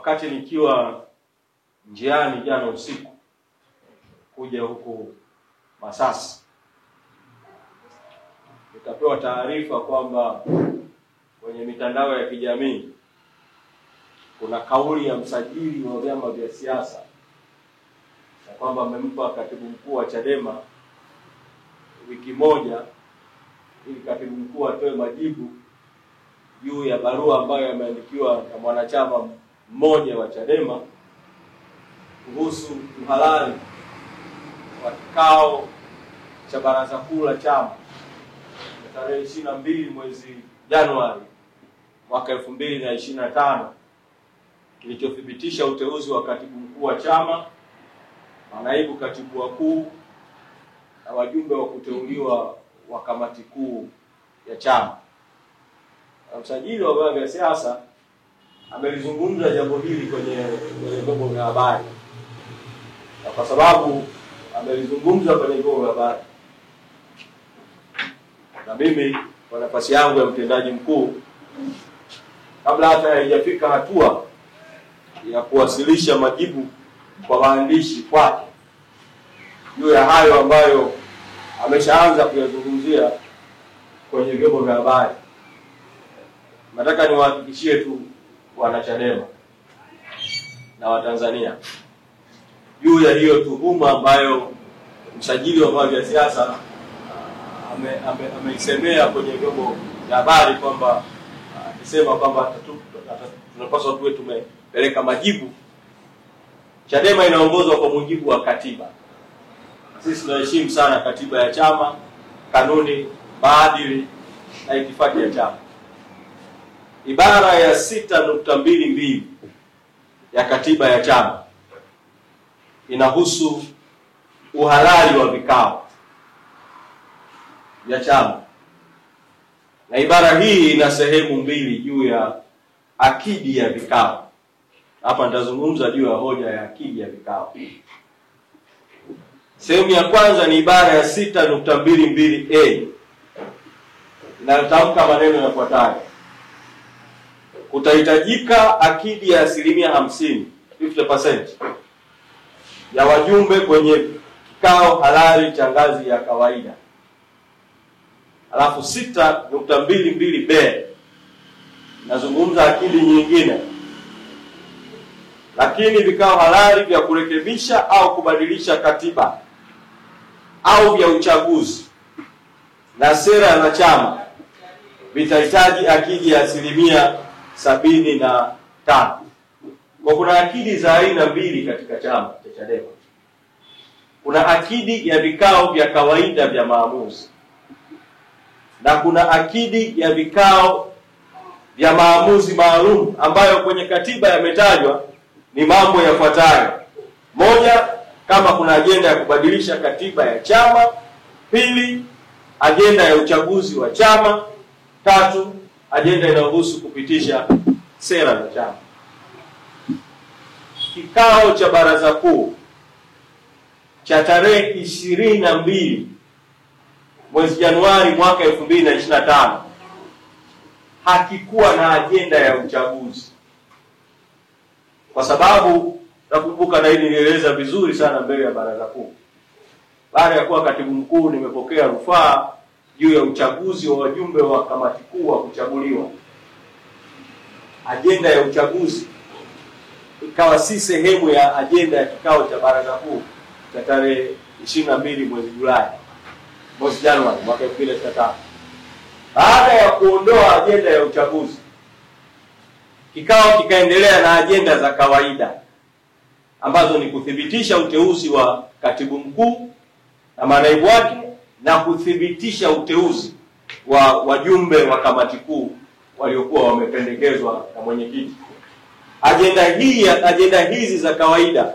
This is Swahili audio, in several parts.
Wakati nikiwa njiani jana usiku kuja huku Masasi, nikapewa taarifa kwamba kwenye mitandao ya kijamii kuna kauli ya msajili wa vyama vya siasa na kwamba amempa katibu mkuu wa Chadema wiki moja ili katibu mkuu atoe majibu juu ya barua ambayo yameandikiwa na mwanachama mmoja wa Chadema kuhusu uhalali wa kikao cha baraza kuu la chama tarehe 22 mwezi Januari mwaka 2025 kilichothibitisha uteuzi wa katibu mkuu wa chama, manaibu katibu wakuu na wajumbe wa kuteuliwa wa kamati kuu ya chama. Msajili wa vyama vya siasa amelizungumza jambo hili kwenye vyombo vya habari. Na kwa sababu amelizungumza kwenye vyombo vya habari, na mimi kwa nafasi yangu ya mtendaji mkuu, kabla hata haijafika hatua ya kuwasilisha majibu kwa maandishi kwake juu ya hayo ambayo ameshaanza kuyazungumzia kwenye vyombo vya habari, nataka niwahakikishie tu wanachadema na Watanzania juu ya hiyo tuhuma ambayo msajili wa vyama vya siasa ameisemea kwenye vyombo vya habari kwamba akisema kwamba tunapaswa tuwe tumepeleka majibu. Chadema inaongozwa kwa mujibu wa katiba. Sisi tunaheshimu sana katiba ya chama, kanuni, maadili na itifaki ya chama. Ibara ya 6.22 ya katiba ya chama inahusu uhalali wa vikao vya chama, na ibara hii ina sehemu mbili juu ya akidi ya vikao. Hapa nitazungumza juu ya hoja ya akidi ya vikao. Sehemu ya kwanza ni ibara ya 6.22A inayotamka maneno yafuatayo: kutahitajika akidi ya 50% ya wajumbe kwenye kikao halali cha ngazi ya kawaida. Alafu 6.22B nazungumza akidi nyingine: lakini vikao halali vya kurekebisha au kubadilisha katiba au vya uchaguzi na sera za chama vitahitaji akidi ya 75%. Kwa kuna akidi za aina mbili katika chama cha Chadema. Kuna akidi ya vikao vya kawaida vya maamuzi na kuna akidi ya vikao vya maamuzi maalum ambayo kwenye katiba yametajwa ni mambo yafuatayo: moja, kama kuna agenda ya kubadilisha katiba ya chama; pili, agenda ya uchaguzi wa chama; tatu, agenda inayohusu kupitisha sera za chama. Kikao cha baraza kuu cha tarehe 22 mwezi Januari mwaka 2025 hakikuwa na agenda ya uchaguzi, kwa sababu nakumbuka, na hili nilieleza vizuri sana mbele ya baraza kuu, baada ya kuwa katibu mkuu nimepokea rufaa juu ya uchaguzi wa wajumbe wa kamati kuu wa kuchaguliwa. Agenda ya uchaguzi ikawa si sehemu ya agenda ya kikao cha baraza kuu cha tarehe 22 mwezi Januari mwaka 2025. Baada ya kuondoa agenda ya uchaguzi, kikao kikaendelea na agenda za kawaida ambazo ni kuthibitisha uteuzi wa katibu mkuu na manaibu wake na kuthibitisha uteuzi wa wajumbe wa kamati kuu waliokuwa wamependekezwa na mwenyekiti. Agenda hizi za kawaida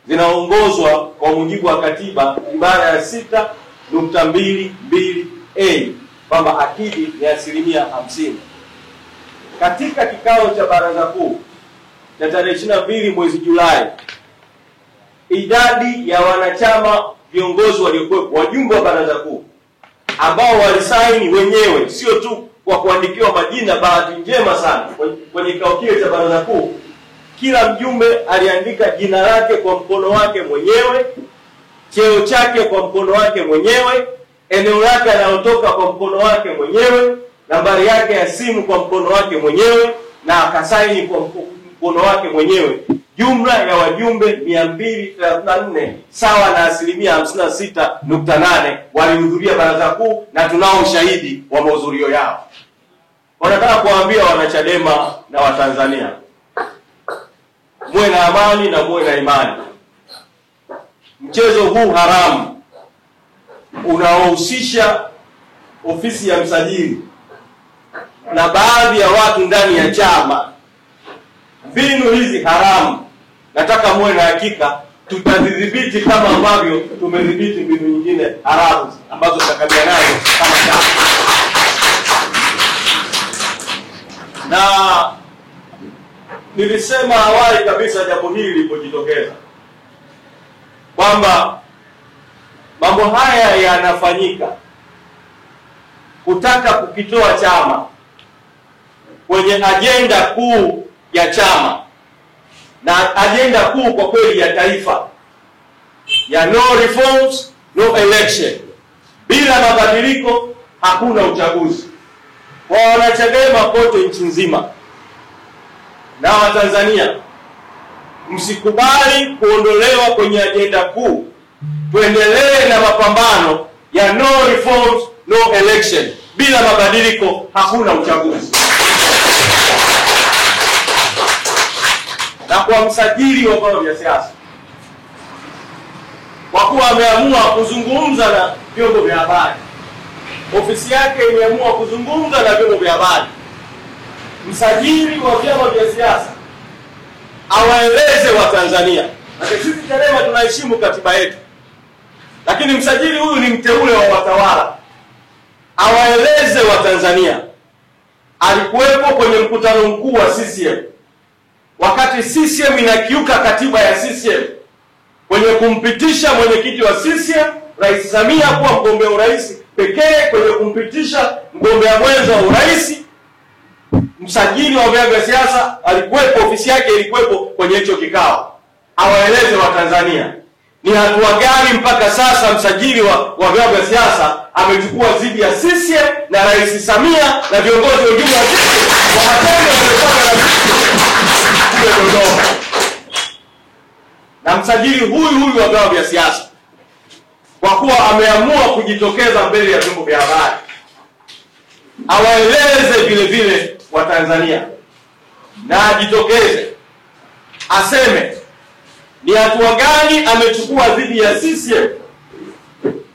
zinaongozwa kwa mujibu wa katiba ibara ya 6.22A kwamba akidi ni 50%. Katika kikao cha baraza kuu cha tarehe 22 mwezi Julai, idadi ya wanachama viongozi waliokuwepo, wajumbe wa baraza kuu ambao walisaini wenyewe, sio tu kwa kuandikiwa majina, bahati njema sana kwenye kikao kile cha baraza kuu, kila mjumbe aliandika jina lake kwa mkono wake mwenyewe, cheo chake kwa mkono wake mwenyewe, eneo lake analotoka kwa mkono wake mwenyewe, nambari yake ya simu kwa mkono wake mwenyewe, na akasaini kwa mkono wake mwenyewe. Jumla ya wajumbe 234 sawa na 56.8 walihudhuria baraza kuu, na tunao ushahidi wa mahudhurio yao. Wanataka kuwaambia wanachadema na Watanzania, muwe na amani na muwe na imani. Mchezo huu haramu unaohusisha ofisi ya msajili na baadhi ya watu ndani ya chama, mbinu hizi haramu, nataka muwe na hakika tutadhibiti kama ambavyo tumedhibiti mbinu nyingine haramu ambazo tutakabiliana nazo kama chama. Na nilisema awali kabisa jambo hili lilipojitokeza kwamba mambo haya yanafanyika kutaka kukitoa chama kwenye ajenda kuu ya chama, na ajenda kuu kwa kweli ya taifa ya no reforms no election, bila mabadiliko hakuna uchaguzi. Kwa wanachadema kote nchi nzima na Watanzania, msikubali kuondolewa kwenye ajenda kuu. Tuendelee na mapambano ya no reforms no election, bila mabadiliko hakuna uchaguzi. Na kwa msajili wa vyama vya siasa, kwa kuwa ameamua kuzungumza na vyombo vya habari, ofisi yake imeamua kuzungumza na vyombo vya habari, msajili wa vyama vya siasa awaeleze Watanzania. Na sisi Chadema tunaheshimu katiba yetu, lakini msajili huyu ni mteule wa watawala. Awaeleze Watanzania alikuwepo kwenye mkutano mkuu wa CCM wakati CCM inakiuka katiba ya CCM kwenye kumpitisha mwenyekiti wa CCM Rais Samia kuwa mgombea urais pekee, kwenye kumpitisha mgombea mwenza wa urais. Msajili wa vyama vya siasa alikuwepo, ofisi yake ilikuwepo kwenye hicho kikao. Awaeleze Watanzania ni hatua gani mpaka sasa msajili wa vyama vya siasa amechukua dhidi ya CCM na Rais Samia na viongozi wengine wa CCM kwa matendo yaliyofanywa na kule Dodoma. Na msajili huyu wa vyama vya siasa, kwa kuwa ameamua kujitokeza mbele ya vyombo vya habari, awaeleze vile vile Watanzania na ajitokeze aseme ni hatua gani amechukua dhidi ya CCM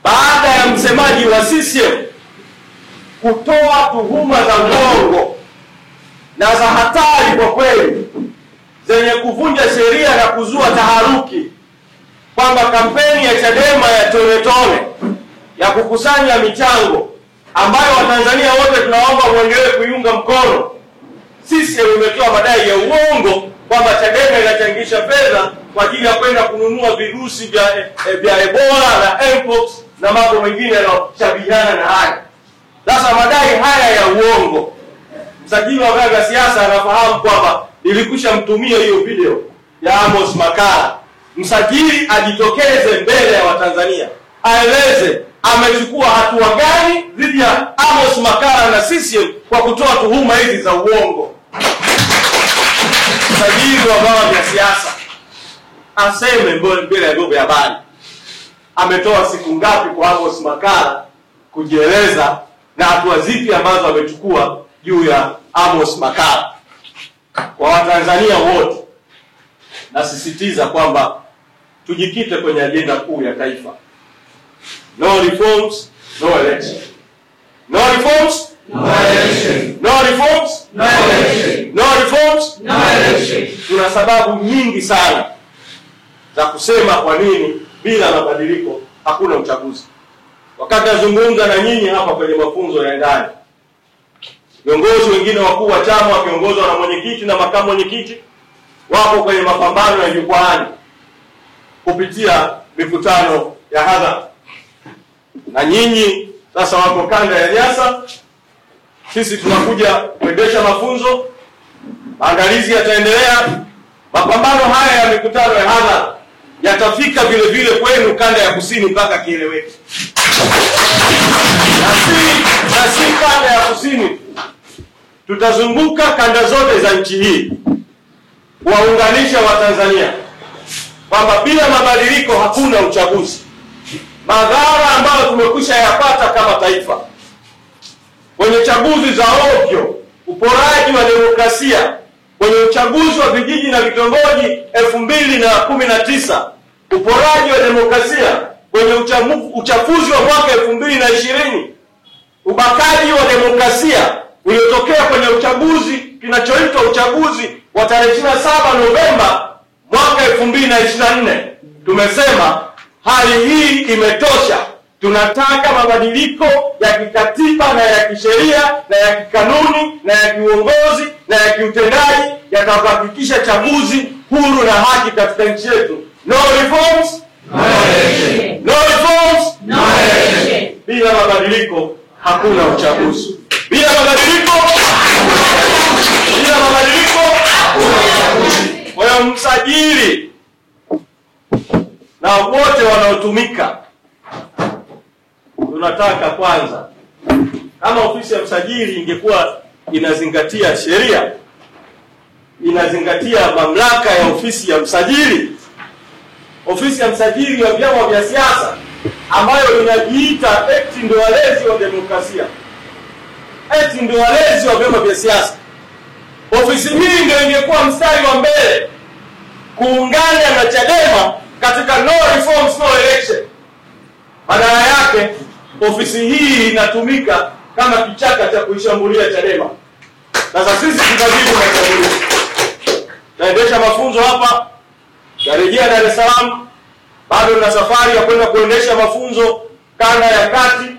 baada ya msemaji wa CCM kutoa tuhuma za uongo na za hatari kwa kweli, zenye kuvunja sheria na kuzua taharuki, kwamba kampeni ya Chadema ya tone tone ya kukusanya michango ambayo Watanzania wote tunaomba muendelee kuiunga mkono, CCM imetoa madai ya uongo kwamba Chadema inachangisha fedha kwa ajili ya kwenda kununua virusi vya Ebola na Mpox na mambo mengine yanayoshabihiana na haya. Sasa madai haya ya uongo, msajili wa vyama vya siasa anafahamu kwamba nilikwisha mtumia hiyo video ya Amos Makala. Msajili ajitokeze mbele ya Watanzania aeleze amechukua hatua gani dhidi ya Amos Makala na CCM kwa kutoa tuhuma hizi za uongo. Msajili wa vyama vya siasa aseme mbele ya vyombo vya habari ametoa siku ngapi kwa Amos Makala kujieleza na hatua zipi ambazo amechukua juu ya Amos Makala. Kwa Watanzania wote nasisitiza kwamba tujikite kwenye ajenda kuu ya taifa. No reforms, no election. No reforms, no election. No reforms, no election. No reforms, no election. Tuna sababu nyingi sana za kusema kwa nini bila mabadiliko hakuna uchaguzi. Wakati nazungumza na nyinyi hapa kwenye mafunzo ya ndani, viongozi wengine wakuu wa chama wakiongozwa na mwenyekiti na makamu mwenyekiti wako kwenye mapambano ya jukwaani kupitia mikutano ya hadhara. Na nyinyi sasa wako kanda ya Nyasa, sisi tunakuja kuendesha mafunzo, maandalizi yataendelea, Mapambano haya ya mikutano ya hadhara yatafika vile vile kwenu kanda ya kusini mpaka kieleweke. Na si kanda ya kusini, tutazunguka kanda zote za nchi hii kuwaunganisha Watanzania kwamba bila mabadiliko hakuna uchaguzi. Madhara ambayo tumekwisha yapata kama taifa kwenye chaguzi za ovyo, uporaji wa demokrasia kwenye uchaguzi wa vijiji na vitongoji 2019, uporaji wa demokrasia kwenye uchafuzi wa mwaka 2020, ubakaji wa demokrasia uliotokea kwenye uchaguzi kinachoitwa uchaguzi wa tarehe 27 Novemba mwaka 2024. Tumesema hali hii imetosha. Tunataka mabadiliko ya kikatiba na ya kisheria na ya kikanuni na ya kiuongozi na ya kiutendaji yatahakikisha chaguzi huru na haki katika nchi yetu. No reforms, no election. No reforms, no election. Bila mabadiliko hakuna uchaguzi. Bila mabadiliko hakuna uchaguzi. Kwa hiyo msajili na wote wanaotumika, tunataka kwanza, kama ofisi ya msajili ingekuwa inazingatia sheria, inazingatia mamlaka ya ofisi ya msajili, ofisi ya msajili wa vyama vya siasa ambayo inajiita eti ndio walezi wa demokrasia, eti ndio walezi wa vyama vya siasa, ofisi hii ndio ingekuwa mstari wa mbele kuungana na Chadema katika no reforms no election. Badala yake ofisi hii inatumika kama kichaka cha kuishambulia Chadema. Sasa sisi tutajibu mashambulizi. Naendesha mafunzo hapa, narejea Dar es Salaam, bado na safari ya kwenda kuendesha mafunzo kanda ya kati,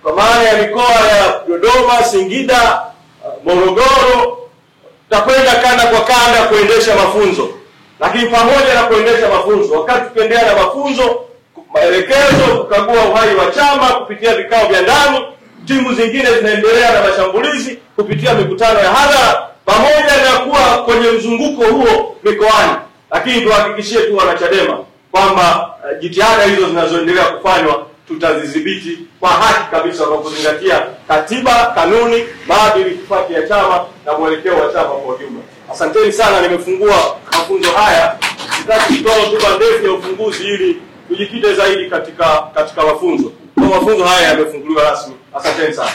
kwa maana ya mikoa ya Dodoma, Singida, Morogoro. Tutakwenda kanda kwa kanda kuendesha mafunzo. Lakini pamoja na kuendesha mafunzo, wakati tukiendelea na mafunzo, maelekezo, kukagua uhai wa chama kupitia vikao vya ndani, timu zingine zinaendelea na mashambulizi kupitia mikutano ya hadhara, pamoja na kuwa kwenye mzunguko huo mikoani. Lakini tuhakikishie tu wanachadema kwamba jitihada hizo zinazoendelea kufanywa tutazidhibiti kwa haki kabisa kwa kuzingatia katiba, kanuni, maadili, itifaki ya chama na mwelekeo wa chama kwa ujumla. Asanteni sana, nimefungua mafunzo haya. Sitaki kutoa hotuba ndefu ya ufunguzi ili tujikite zaidi katika mafunzo. Kwa mafunzo haya yamefunguliwa rasmi. Asanteni sana.